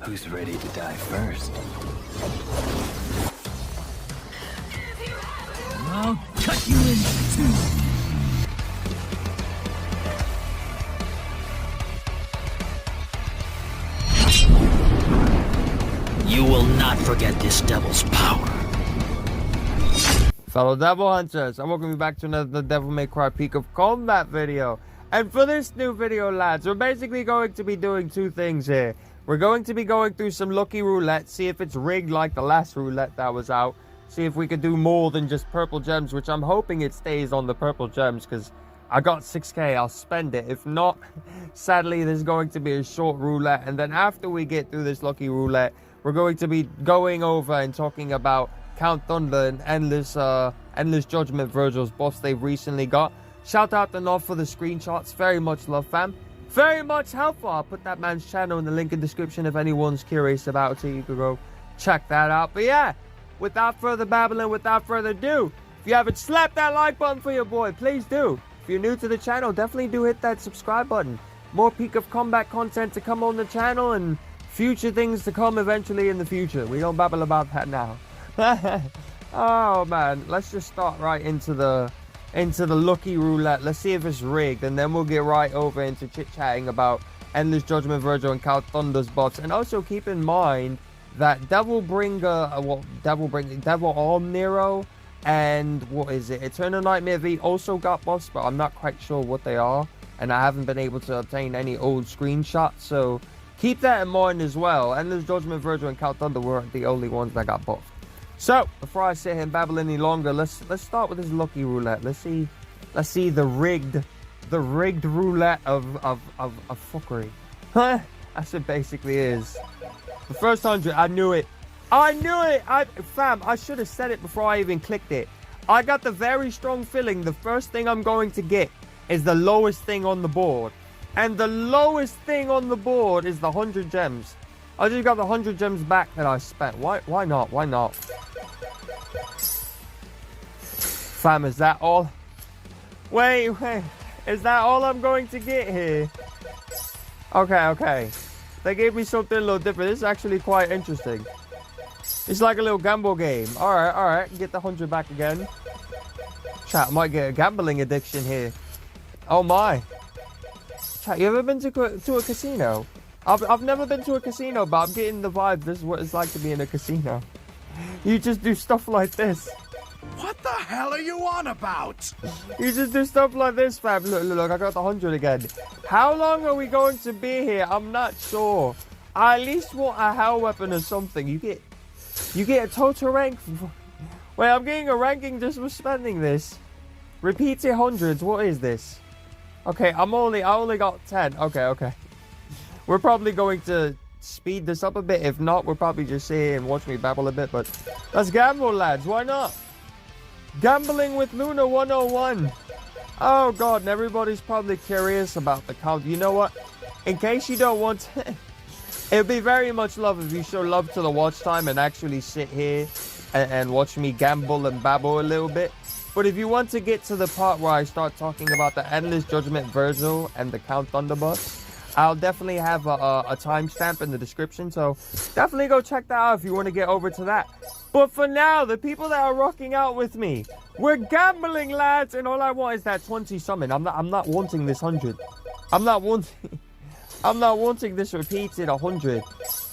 Who's ready to die first? I'll cut you in two. You will not forget this devil's power. Fellow devil hunters, and welcome back to another Devilmaycrypeakofcombat video. And for this new video, lads, we're basically going to be doing two things here. We're going to be going through some lucky roulette, see if it's rigged like the last roulette that was out. See if we could do more than just purple gems, which I'm hoping it stays on the purple gems, because I got 6k, I'll spend it. If not, sadly, there's going to be a short roulette. And then after we get through this lucky roulette, we're going to be going over and talking about Count Thunder and Endless Judgment Vergil's buffs they've recently got. Shout out to Nov for the screenshots. Very much love, fam. Very much helpful. I'll put that man's channel in the link in the description if anyone's curious about it. You can go check that out. But yeah, without further babbling, without further ado, if you haven't slapped that like button for your boy, please do. If you're new to the channel, definitely do hit that subscribe button. More Peak of Combat content to come on the channel and future things to come eventually in the future. We don't babble about that now. Oh man, let's just start right into the lucky roulette. Let's see if it's rigged, and then we'll get right over into chit-chatting about Endless Judgment Vergil and Count Thunder's buffs. And also keep in mind that Devil Arm Nero and what is it, Eternal Nightmare V also got buffs, but I'm not quite sure what they are, and I haven't been able to obtain any old screenshots, so keep that in mind as well. Endless Judgment Vergil and Count Thunder weren't the only ones that got buffed. So before I sit here and babble any longer, let's start with this lucky roulette. Let's see the rigged roulette of fuckery. Huh? That's what it basically is. The first 100, I knew it. Fam, I should have said it before I even clicked it. I got the very strong feeling the first thing I'm going to get is the lowest thing on the board. And the lowest thing on the board is the 100 gems. I just got the 100 gems back that I spent. Why not? Why not? Fam, is that all? Wait. Is that all I'm going to get here? Okay. They gave me something a little different. This is actually quite interesting. It's like a little gamble game. Alright. Get the 100 back again. Chat, I might get a gambling addiction here. Oh my. Chat, you ever been to a casino? I've never been to a casino, but I'm getting the vibe this is what it's like to be in a casino. You just do stuff like this. What the hell are you on about? You just do stuff like this, fam. Look, I got the 100 again. How long are we going to be here? I'm not sure. I at least want a hell weapon or something. You get a total rank. Wait, I'm getting a ranking just for spending this. Repeated hundreds. What is this? Okay, I only got 10. Okay. We're probably going to speed this up a bit. If not, we'll probably just sit here and watch me babble a bit. But let's gamble, lads. Why not? Gambling with Luna 101. Oh, God. And everybody's probably curious about the count. You know what? In case you don't want to... It would be very much love if you show love to the watch time and actually sit here and watch me gamble and babble a little bit. But if you want to get to the part where I start talking about the Endless Judgment Vergil and the Count Thunder buffs, I'll definitely have a timestamp in the description, so definitely go check that out if you want to get over to that. But for now, the people that are rocking out with me, we're gambling, lads, and all I want is that 20 summon. I'm not wanting this 100. I'm not wanting this repeated 100.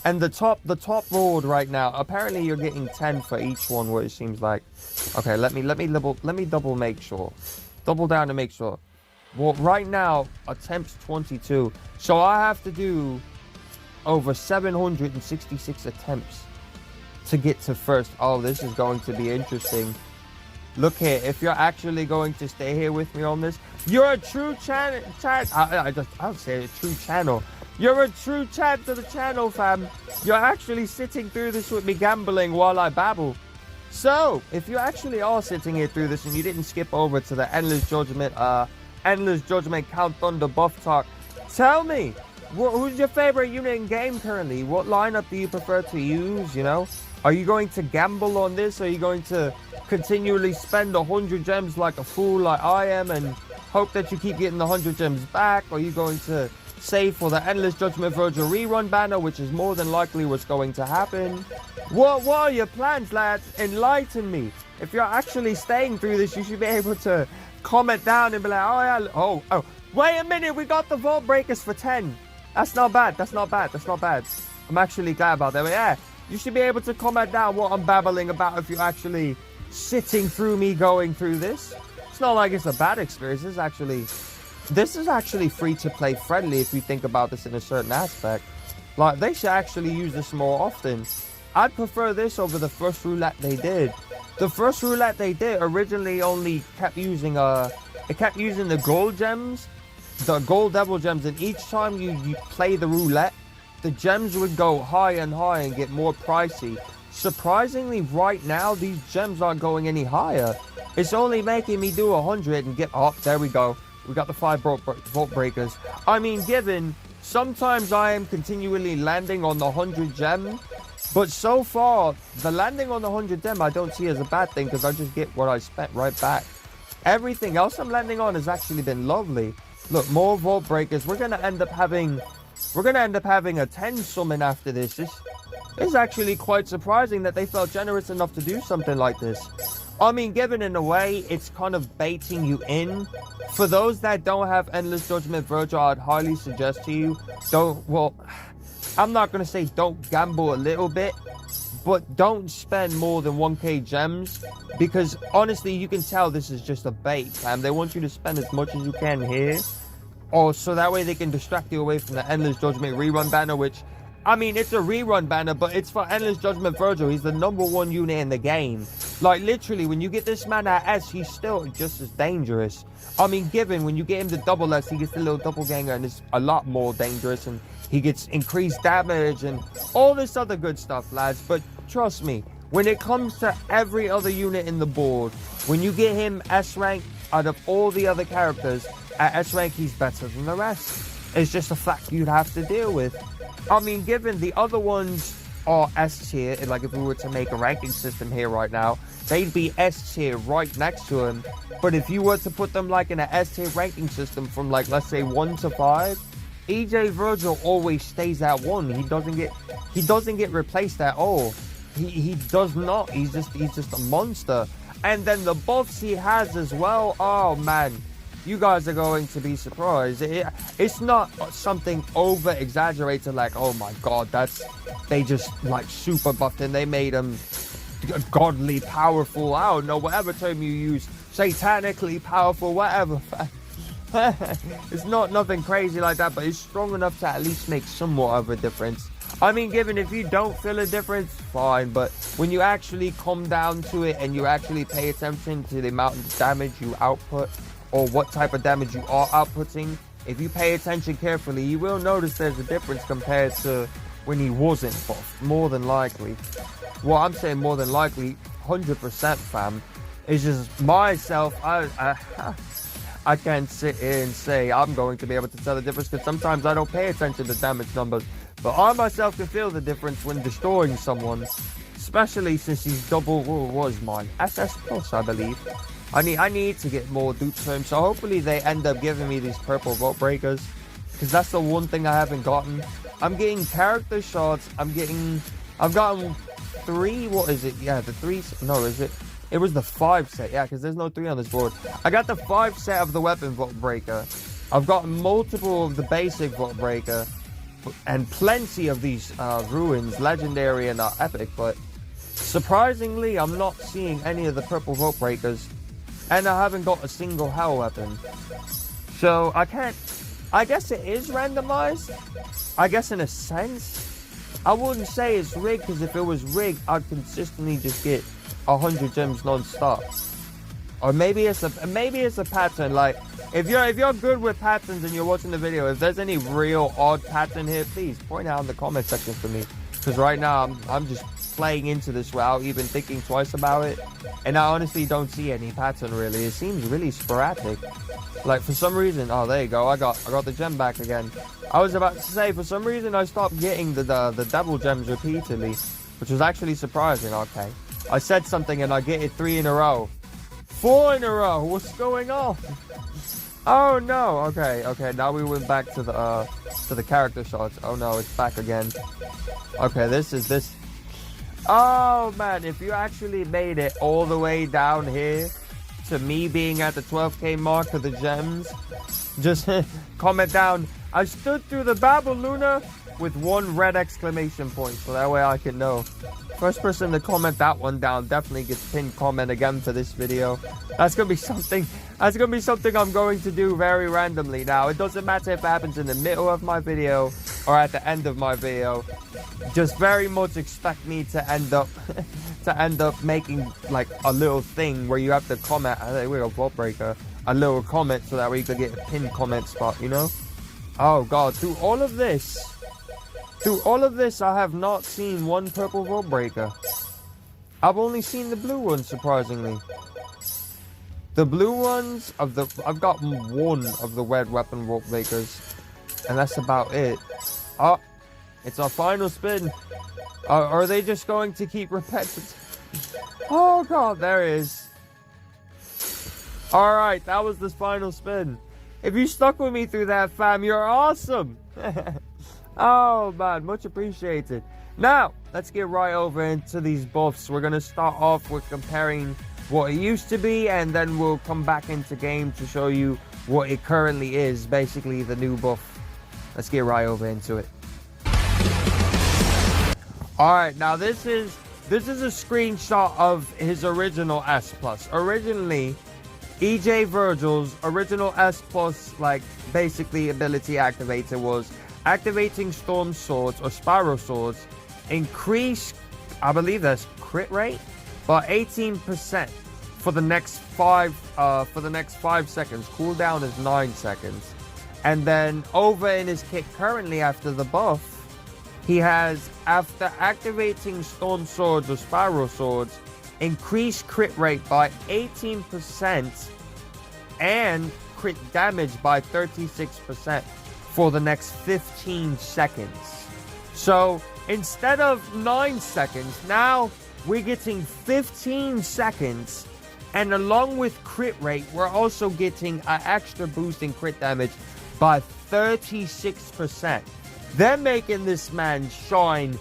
And the top board right now, apparently you're getting 10 for each one, what it seems like. Okay, let me double make sure. Double down to make sure. Well, right now, attempts 22. So I have to do over 766 attempts to get to first. Oh, this is going to be interesting. Look here, if you're actually going to stay here with me on this, you're a true I'll say a true channel. You're a true chat to the channel, fam. You're actually sitting through this with me gambling while I babble. So, if you actually are sitting here through this and you didn't skip over to the Endless Judgment Count Thunder buff talk, tell me, who's your favorite unit in game currently? What lineup do you prefer to use, you know? Are you going to gamble on this? Are you going to continually spend 100 gems like a fool like I am and hope that you keep getting the 100 gems back? Or are you going to save for the Endless Judgment Vergil rerun banner, which is more than likely what's going to happen. What are your plans, lads? Enlighten me. If you're actually staying through this, you should be able to comment down and be like, oh yeah, oh, wait a minute, we got the Vault Breakers for 10. That's not bad, that's not bad, that's not bad. I'm actually glad about that, but yeah, you should be able to comment down what I'm babbling about if you're actually sitting through me going through this. It's not like it's a bad experience. This is actually free to play friendly if you think about this in a certain aspect. Like, they should actually use this more often. I'd prefer this over the first roulette they did. The first roulette they did originally only kept using the gold gems, the gold devil gems, and each time you play the roulette, the gems would go high and high and get more pricey. Surprisingly, right now, these gems aren't going any higher. It's only making me do 100 and get... Oh, there we go. We got the 5 Vault Breakers. I mean, given sometimes I am continually landing on the 100 gem, but so far, the landing on the 100 gem I don't see as a bad thing because I just get what I spent right back. Everything else I'm landing on has actually been lovely. Look, more Vault Breakers. We're gonna end up having a 10 summon after this. This is actually quite surprising that they felt generous enough to do something like this. I mean, given in a way, it's kind of baiting you in. For those that don't have Endless Judgment Vergil, I'd highly suggest to you, I'm not going to say don't gamble a little bit, but don't spend more than 1k gems, because honestly, you can tell this is just a bait, fam. They want you to spend as much as you can here, or so that way they can distract you away from the Endless Judgment rerun banner, which, I mean, it's a rerun banner, but it's for Endless Judgment Vergil. He's the #1 unit in the game. Like, literally, when you get this man at S, he's still just as dangerous. I mean, given when you get him to double S, he gets the little doppelganger and it's a lot more dangerous, and he gets increased damage and all this other good stuff, lads. But trust me, when it comes to every other unit in the board, when you get him S rank, out of all the other characters, at S rank, he's better than the rest. It's just a fact you'd have to deal with. I mean, given the other ones are S tier, like if we were to make a ranking system here right now, they'd be S tier right next to him. But if you were to put them like in an S tier ranking system from like, let's say 1 to 5, EJ Vergil always stays at 1. He doesn't get replaced at all. He does not. He's just a monster. And then the buffs he has as well. Oh man, you guys are going to be surprised. It's not something over exaggerated like, oh my god, they just like super buffed and they made him godly powerful. I don't know, whatever term you use, satanically powerful, whatever. It's not nothing crazy like that, but it's strong enough to at least make somewhat of a difference. I mean, given if you don't feel a difference, fine, but when you actually come down to it and you actually pay attention to the amount of damage you output, or what type of damage you are outputting, if you pay attention carefully, you will notice there's a difference compared to when he wasn't buffed, more than likely. Well, I'm saying more than likely, 100% fam. It's just myself, I can't sit here and say I'm going to be able to tell the difference, because sometimes I don't pay attention to damage numbers, but I myself can feel the difference when destroying someone, especially since he's double, what was mine? SS plus, I believe. I need to get more dupes for him, so hopefully they end up giving me these purple Vault Breakers, because that's the one thing I haven't gotten. I'm getting character shots. I've gotten 3, what is it? Yeah, the 3, no, is it? It was the 5 set, yeah, because there's no 3 on this board. I got the 5 set of the weapon Vault Breaker. I've gotten multiple of the basic Vault Breaker, and plenty of these ruins, legendary and epic, but surprisingly, I'm not seeing any of the purple Vault Breakers. And I haven't got a single hell weapon. So I guess it is randomized. I guess in a sense. I wouldn't say it's rigged, because if it was rigged, I'd consistently just get 100 gems non-stop. Or maybe it's a pattern. Like, if you're good with patterns and you're watching the video, if there's any real odd pattern here, please point out in the comment section for me. Because right now I'm just playing into this without even thinking twice about it, and I honestly don't see any pattern really. It seems really sporadic. Like, for some reason, oh, there you go, I got the gem back again. I was about to say, for some reason I stopped getting the devil gems repeatedly, which was actually surprising. Okay, I said something and I get it 3 in a row, 4 in a row. What's going on? Oh no. Okay. Now we went back to the character shots. Oh no, it's back again. Okay, this. Oh man, if you actually made it all the way down here to me being at the 12k mark of the gems, just comment down, I stood through the Babel Luna with 1 red exclamation point, so that way I can know. First person to comment that one down definitely gets pinned comment again for this video. That's gonna be something I'm going to do very randomly. Now, it doesn't matter if it happens in the middle of my video or at the end of my video. Just very much expect me to end up making like a little thing where you have to comment. I think we're a vault breaker. A little comment so that we could get a pinned comment spot, you know? Oh god, through all of this, I have not seen 1 purple vault breaker. I've only seen the blue ones, surprisingly. The blue ones I've got 1 of the red weapon vault breakers, and that's about it. Oh, it's our final spin. Are they just going to keep repetitive? Oh god, there it is. All right, that was the final spin. If you stuck with me through that, fam, you're awesome. Oh man, much appreciated. Now, let's get right over into these buffs. We're going to start off with comparing what it used to be, and then we'll come back into game to show you what it currently is, basically the new buff. Let's get right over into it. Alright, now this is a screenshot of his original S+. Originally, EJ Vergil's original S+, like, basically ability activator was activating Storm Swords or Spiral Swords, increase, I believe that's crit rate, by 18% for the next 5 seconds. Cooldown is 9 seconds. And then over in his kit currently after the buff, he has, after activating Storm Swords or Spiral Swords, increase crit rate by 18% and crit damage by 36% for the next 15 seconds. So instead of 9 seconds, now we're getting 15 seconds, and along with crit rate, we're also getting an extra boost in crit damage by 36%. They're making this man shine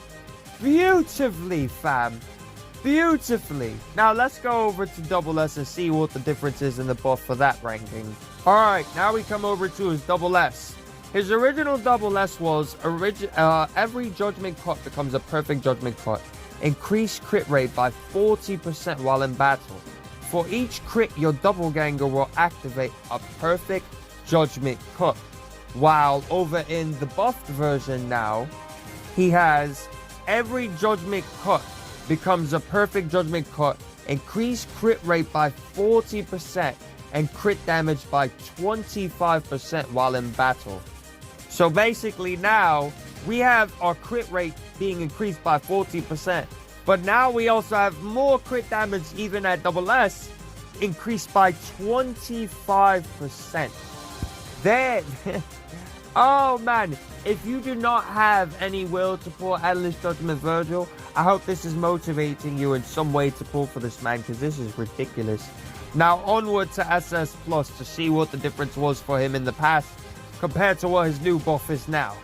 beautifully, fam. Beautifully. Now let's go over to Double S and see what the difference is in the buff for that ranking. Alright, now we come over to his Double S. His original Double S was every Judgment Cut becomes a perfect Judgment Cut. Increase crit rate by 40% while in battle. For each crit, your doppelganger will activate a perfect Judgment Cut. While over in the buffed version now, he has every Judgment Cut becomes a perfect Judgment Cut, increase crit rate by 40% and crit damage by 25% while in battle. So basically now we have our crit rate being increased by 40%, but now we also have more crit damage even at Double S, increased by 25%. There. Oh man, if you do not have any will to pull Endless Judgment Vergil, I hope this is motivating you in some way to pull for this man, because this is ridiculous. Now onward to SS Plus to see what the difference was for him in the past compared to what his new buff is now.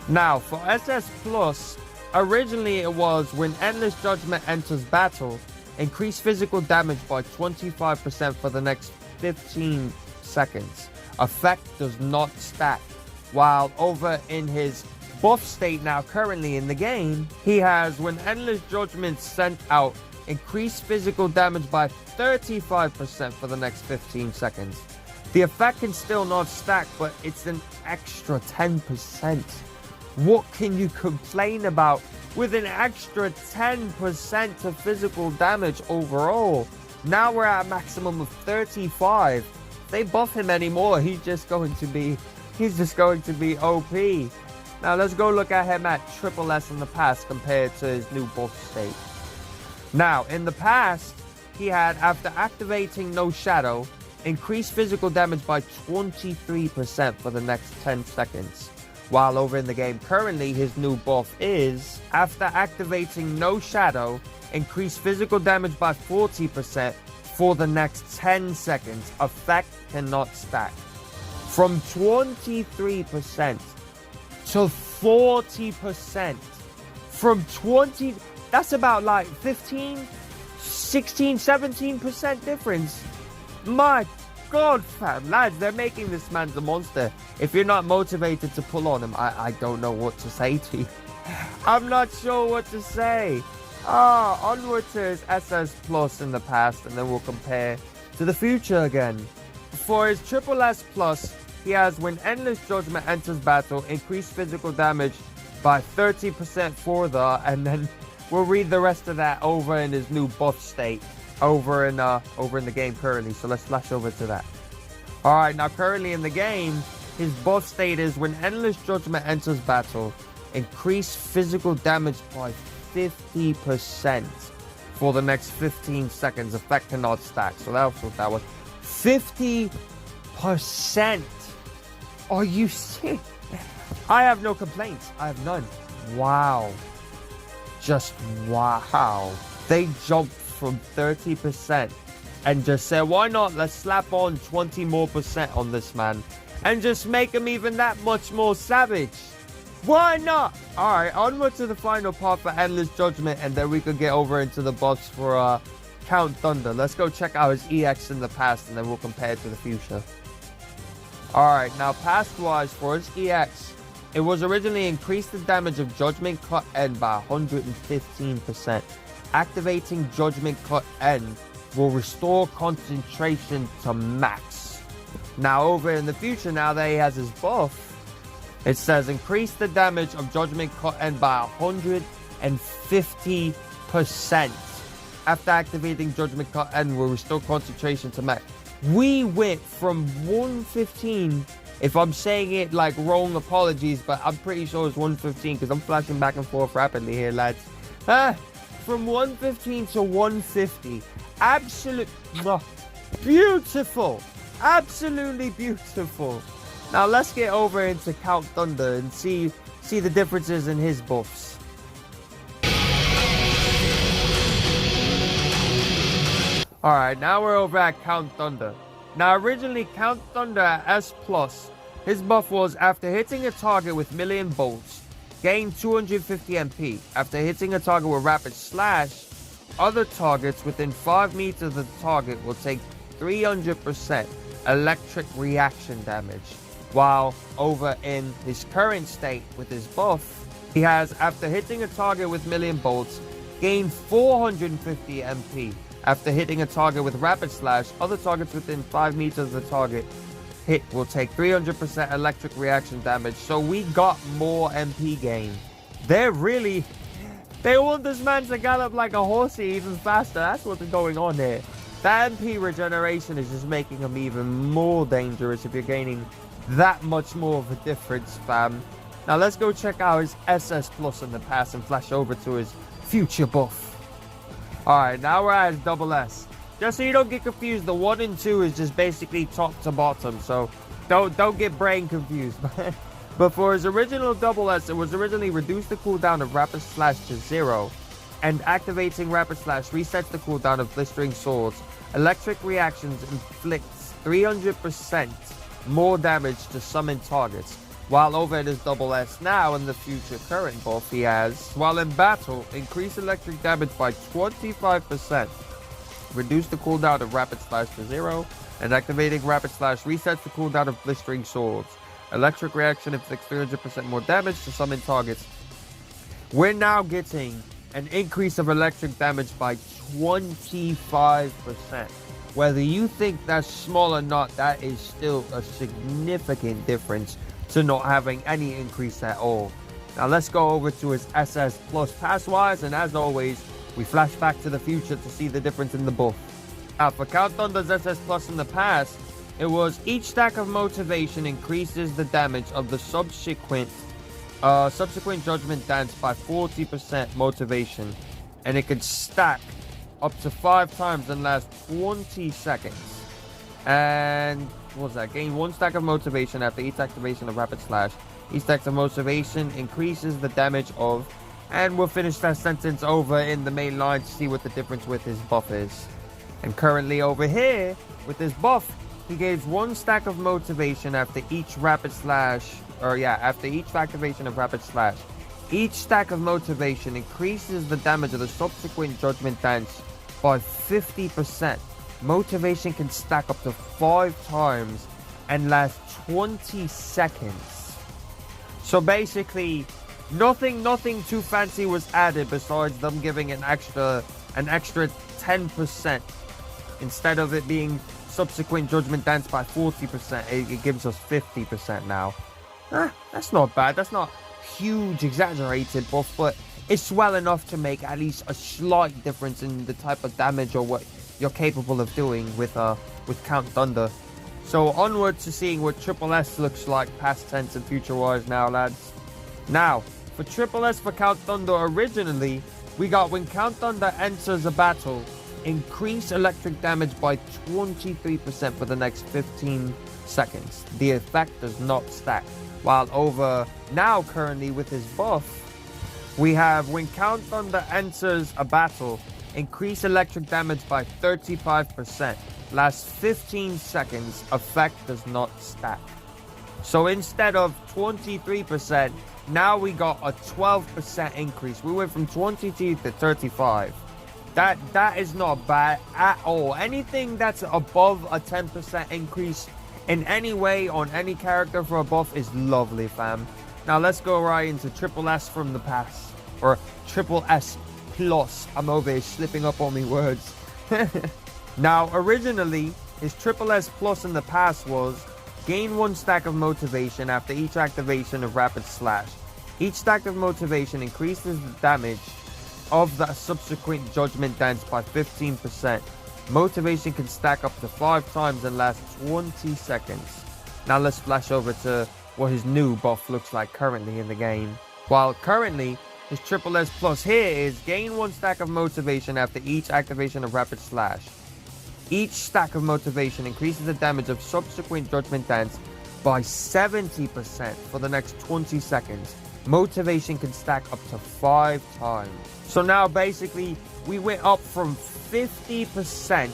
Now for SS Plus, originally it was when Endless Judgment enters battle, increase physical damage by 25% for the next 15 seconds. Effect does not stack. While over in his buff state now currently in the game, he has when Endless Judgment sent out, increase physical damage by 35% for the next 15 seconds. The effect can still not stack, but it's an extra 10%. What can you complain about with an extra 10% of physical damage overall? Now we're at a maximum of 35. If they buff him anymore, he's just going to be OP. Now let's go look at him at Triple S in the past compared to his new buff state. Now in the past, he had, after activating No Shadow, increased physical damage by 23% for the next 10 seconds. While over in the game currently, his new buff is, after activating No Shadow, increase physical damage by 40% for the next 10 seconds. Effect cannot stack. from 23% to 40%. From 20, that's about like 15, 16, 17% difference. My God, fam, lads, they're making this man the monster. If you're not motivated to pull on him, I don't know what to say to you. I'm not sure what to say. Onward to his SS Plus in the past, and then we'll compare to the future again. For his Triple S Plus, he has when Endless Judgment enters battle, increased physical damage by 30% further, and then we'll read the rest of that over in his new buff state over in the game currently. So let's flash over to that. All right, now currently in the game, his buff state is when Endless Judgment enters battle, increase physical damage by 50% for the next 15 seconds. Effect cannot stack. So that's what that was. 50%. Are you serious? I have no complaints. I have none. Wow. Just wow. They jumped from 30% and just said, why not? Let's slap on 20 more % on this man and just make him even that much more savage. Why not? Alright, onward to the final part for Endless Judgment, and then we could get over into the buffs for Count Thunder. Let's go check out his EX in the past, and then we'll compare it to the future. Alright, now past-wise, for his EX, it was originally increased the damage of Judgment Cut End by 115%. Activating Judgment Cut End will restore concentration to max. Now over in the future, now that he has his buff, it says increase the damage of Judgment Cut End by 150%. After activating Judgment Cut End will restore concentration to max. We went from 115, if I'm saying it like wrong, apologies, but I'm pretty sure it's 115 because I'm flashing back and forth rapidly here, lads. From 115 to 150. Absolute beautiful. Absolutely beautiful. Now let's get over into Count Thunder and see the differences in his buffs. Alright, now we're over at Count Thunder. Now originally Count Thunder at S+, his buff was after hitting a target with million bolts, gain 250 MP. After hitting a target with rapid slash, other targets within 5 meters of the target will take 300% electric reaction damage. While over in his current state with his buff, he has after hitting a target with million bolts, gain 450 MP. After hitting a target with rapid slash, other targets within 5 meters of the target hit will take 300% electric reaction damage. So we got more MP gain. They want this man to gallop like a horsey even faster. That's what's going on here. That MP regeneration is just making him even more dangerous if you're gaining that much more of a difference, fam. Now let's go check out his SS Plus in the past and flash over to his future buff. Alright, now we're at his double S. Just so you don't get confused, the 1 and 2 is just basically top to bottom, so don't get brain confused. But for his original double S, it was originally reduced the cooldown of Rapid Slash to 0, and activating Rapid Slash resets the cooldown of Blistering Swords. Electric reactions inflicts 300% more damage to summon targets. While over at his double S now in the future current buff he has, while in battle, increase electric damage by 25%. Reduce the cooldown of Rapid Slash to 0, and activating Rapid Slash resets the cooldown of Blistering Swords. Electric reaction inflicts 300% more damage to summon targets. We're now getting an increase of electric damage by 25%. Whether you think that's small or not, that is still a significant difference to not having any increase at all. Now let's go over to his SS Plus pass-wise, and as always, we flash back to the future to see the difference in the buff. Now for Count Thunder's SS Plus in the past, it was each stack of motivation increases the damage of the subsequent Judgment Dance by 40% motivation, and it could stack up to 5 times and last 20 seconds. And what was that? Gain 1 stack of motivation after each activation of Rapid Slash. Each stack of motivation increases the damage of, and we'll finish that sentence over in the main line to see what the difference with his buff is. And currently over here with his buff, he gains 1 stack of motivation after each rapid slash, after each activation of rapid slash. Each stack of motivation increases the damage of the subsequent Judgment Dance by 50%. Motivation can stack up to 5 times and last 20 seconds. So basically, nothing too fancy was added besides them giving an extra 10%. Instead of it being subsequent Judgment Dance by 40%, it gives us 50% now. That's not bad. That's not huge exaggerated buff, but it's well enough to make at least a slight difference in the type of damage or what you're capable of doing with Count Thunder. So onward to seeing what Triple S looks like past tense and future wise now, lads. Now, for Triple S for Count Thunder, originally we got when Count Thunder enters a battle, increase electric damage by 23% for the next 15 seconds. The effect does not stack. While over now, currently with his buff, we have when Count Thunder enters a battle, increase electric damage by 35%. Last 15 seconds, effect does not stack. So instead of 23%, now we got a 12% increase. We went from 22 to 35. That is not bad at all. Anything that's above a 10% increase in any way on any character for a buff is lovely, fam. Now let's go right into Triple S from the past, or Triple S Plus. I'm over here slipping up on me words. Now originally his Triple S Plus in the past was gain 1 stack of motivation after each activation of rapid slash. Each stack of motivation increases the damage of the subsequent Judgment Dance by 15%. Motivation can stack up to 5 times and last 20 seconds. Now let's flash over to what his new buff looks like currently in the game. While currently his Triple S Plus here is gain 1 stack of motivation after each activation of rapid slash. Each stack of motivation increases the damage of subsequent Judgment Dance by 70% for the next 20 seconds. Motivation can stack up to 5 times. So now basically we went up from 50%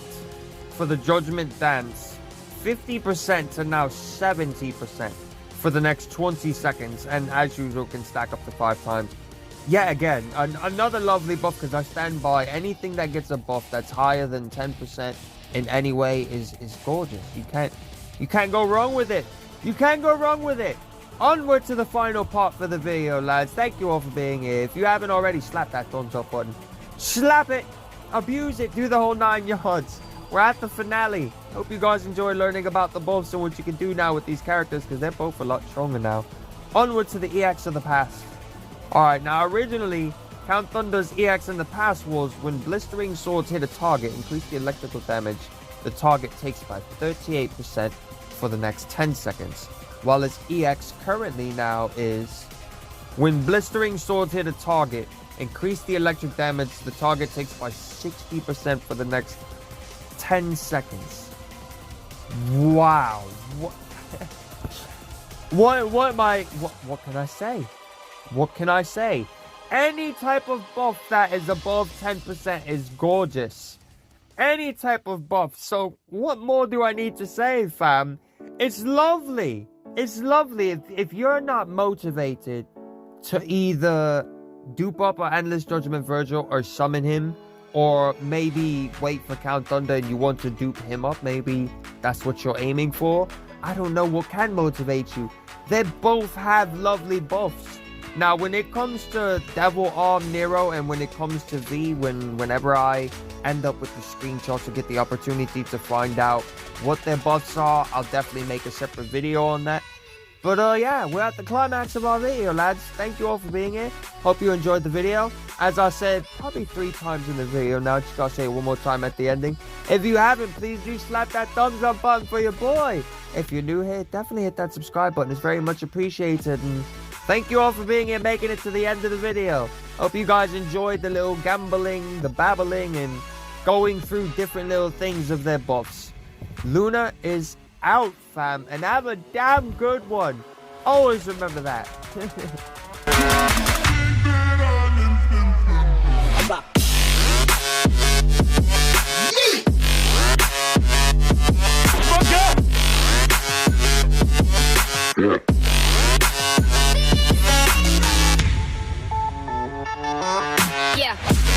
for the Judgment Dance, 50% to now 70% for the next 20 seconds, and as usual can stack up to 5 times. Yet again, another lovely buff, because I stand by anything that gets a buff that's higher than 10% in any way is gorgeous. You can't go wrong with it. You can't go wrong with it. Onward to the final part for the video, lads. Thank you all for being here. If you haven't already, slap that thumbs up button. Slap it, abuse it, do the whole 9 yards. We're at the finale. Hope you guys enjoy learning about the buffs and what you can do now with these characters, because they're both a lot stronger now. Onward to the EX of the past. Alright, now originally, Count Thunder's EX in the past was when blistering swords hit a target, increase the electrical damage the target takes by 38% for the next 10 seconds. While its EX currently now is when blistering swords hit a target, increase the electric damage the target takes by 60% for the next 10 seconds. Wow. What can I say? What can I say? Any type of buff that is above 10% is gorgeous. Any type of buff. So what more do I need to say, fam? It's lovely. It's lovely. If you're not motivated to either dupe up an Endless Judgment Vergil or summon him, or maybe wait for Count Thunder and you want to dupe him up, maybe that's what you're aiming for, I don't know what can motivate you. They both have lovely buffs. Now, when it comes to Devil Arm Nero and when it comes to V, whenever I end up with the screenshot to get the opportunity to find out what their buffs are, I'll definitely make a separate video on that. But yeah, we're at the climax of our video, lads. Thank you all for being here. Hope you enjoyed the video. As I said probably 3 times in the video now, just gotta say it one more time at the ending. If you haven't, please do slap that thumbs up button for your boy. If you're new here, definitely hit that subscribe button. It's very much appreciated. And thank you all for being here, making it to the end of the video. Hope you guys enjoyed the little gambling, the babbling, and going through different little things of their buffs. Luna is out, fam, and have a damn good one. Always remember that. Fuck up! Yeah.